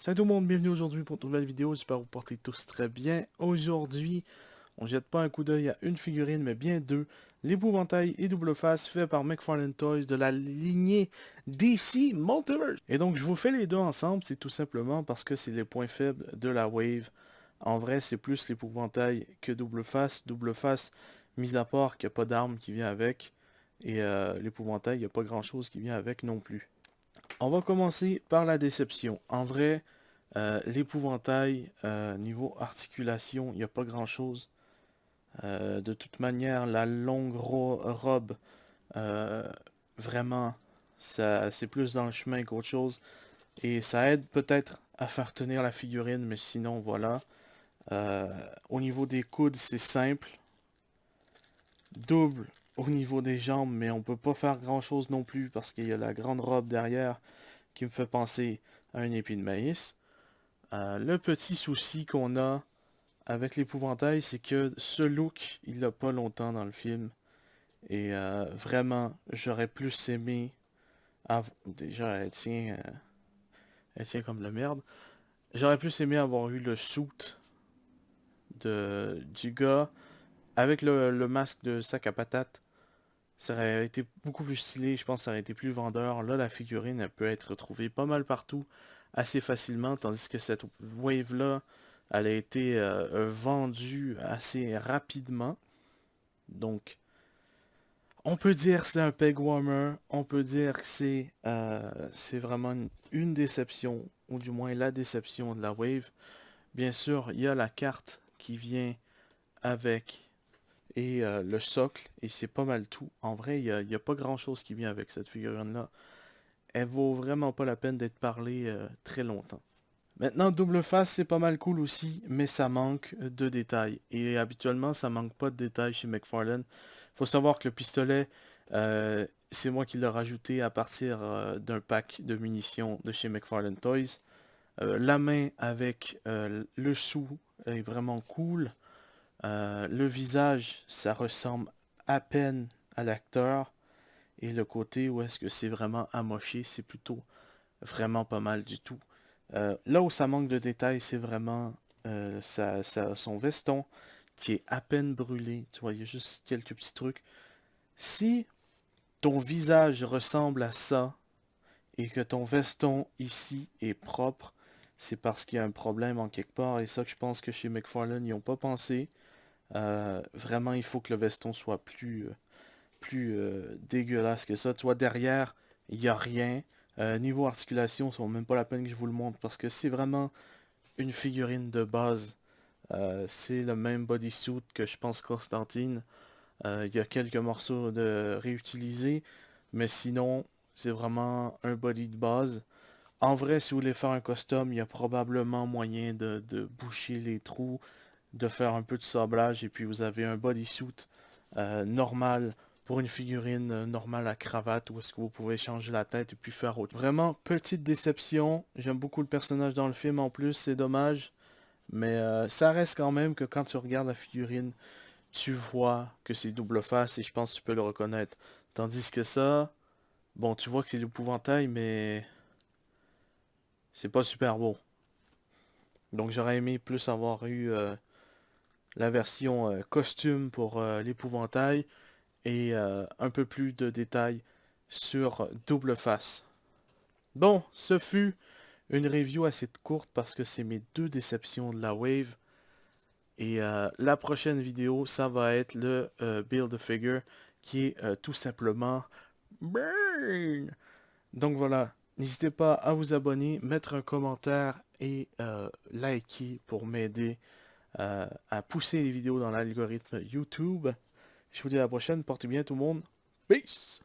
Salut tout le monde, bienvenue aujourd'hui pour une nouvelle vidéo, j'espère que vous portez tous très bien. Aujourd'hui, on jette pas un coup d'œil à une figurine, mais bien deux. L'épouvantail et double face fait par McFarlane Toys de la lignée DC Multiverse. Et donc je vous fais les deux ensemble, c'est tout simplement parce que c'est les points faibles de la Wave. En vrai, c'est plus l'épouvantail que double face. Double face, mis à part qu'il n'y a pas d'arme qui vient avec. Et l'épouvantail, il n'y a pas grand chose qui vient avec non plus. On va commencer par la déception. En vrai, l'épouvantail, niveau articulation, il n'y a pas grand chose. De toute manière, la longue robe, euh, vraiment, ça, c'est plus dans le chemin qu'autre chose. Et ça aide peut-être à faire tenir la figurine, mais sinon, voilà. Euh, Au niveau des coudes, c'est simple. Double au niveau des jambes, mais on peut pas faire grand chose non plus parce qu'il y a la grande robe derrière qui me fait penser à un épi de maïs. Le petit souci qu'on a avec l'épouvantail, c'est que ce look, il l'a pas longtemps dans le film. Et vraiment, j'aurais plus aimé déjà, elle tient comme la merde. J'aurais plus aimé avoir eu le suit du gars avec le masque de sac à patate. Ça aurait été beaucoup plus stylé, je pense que ça aurait été plus vendeur. Là, la figurine, elle peut être retrouvée pas mal partout, assez facilement, tandis que cette wave-là, elle a été vendue assez rapidement. Donc, on peut dire que c'est un peg warmer, on peut dire que c'est vraiment une déception, ou du moins la déception de la wave. Bien sûr, il y a la carte qui vient avec et le socle, et c'est pas mal tout. En vrai, il y a pas grand chose qui vient avec cette figurine-là. Elle vaut vraiment pas la peine d'être parlée très longtemps. Maintenant, double face, c'est pas mal cool aussi, mais ça manque de détails. Et habituellement, ça manque pas de détails chez McFarlane. Faut savoir que le pistolet, c'est moi qui l'ai rajouté à partir d'un pack de munitions de chez McFarlane Toys. La main avec le sou est vraiment cool. Le visage, ça ressemble à peine à l'acteur. Et le côté où est-ce que c'est vraiment amoché, c'est plutôt vraiment pas mal du tout. Là où ça manque de détails, c'est vraiment son veston qui est à peine brûlé. Tu vois, il y a juste quelques petits trucs. Si ton visage ressemble à ça et que ton veston ici est propre, c'est parce qu'il y a un problème en quelque part. Et ça que je pense que chez McFarlane, ils n'ont pas pensé. Vraiment, il faut que le veston soit plus dégueulasse que ça. Tu vois, derrière, il n'y a rien. Niveau articulation, ça vaut même pas la peine que je vous le montre parce que c'est vraiment une figurine de base. C'est le même bodysuit que je pense Constantine. Il y a quelques morceaux de réutilisés, mais sinon, c'est vraiment un body de base. En vrai, si vous voulez faire un custom, il y a probablement moyen de boucher les trous, de faire un peu de sablage, et puis vous avez un bodysuit normal pour une figurine normale à cravate, où est-ce que vous pouvez changer la tête et puis faire autre. Vraiment, petite déception. J'aime beaucoup le personnage dans le film en plus, c'est dommage. Mais ça reste quand même que quand tu regardes la figurine, tu vois que c'est double face et je pense que tu peux le reconnaître. Tandis que ça, bon, tu vois que c'est l'épouvantail, mais c'est pas super beau. Donc j'aurais aimé plus avoir eu la version costume pour l'épouvantail et un peu plus de détails sur double face. Bon, ce fut une review assez courte parce que c'est mes deux déceptions de la Wave. Et la prochaine vidéo, ça va être le Build-A-Figure qui est tout simplement Burn. Donc voilà, n'hésitez pas à vous abonner, mettre un commentaire et liker pour m'aider à pousser les vidéos dans l'algorithme YouTube. Je vous dis à la prochaine, portez bien tout le monde. Peace!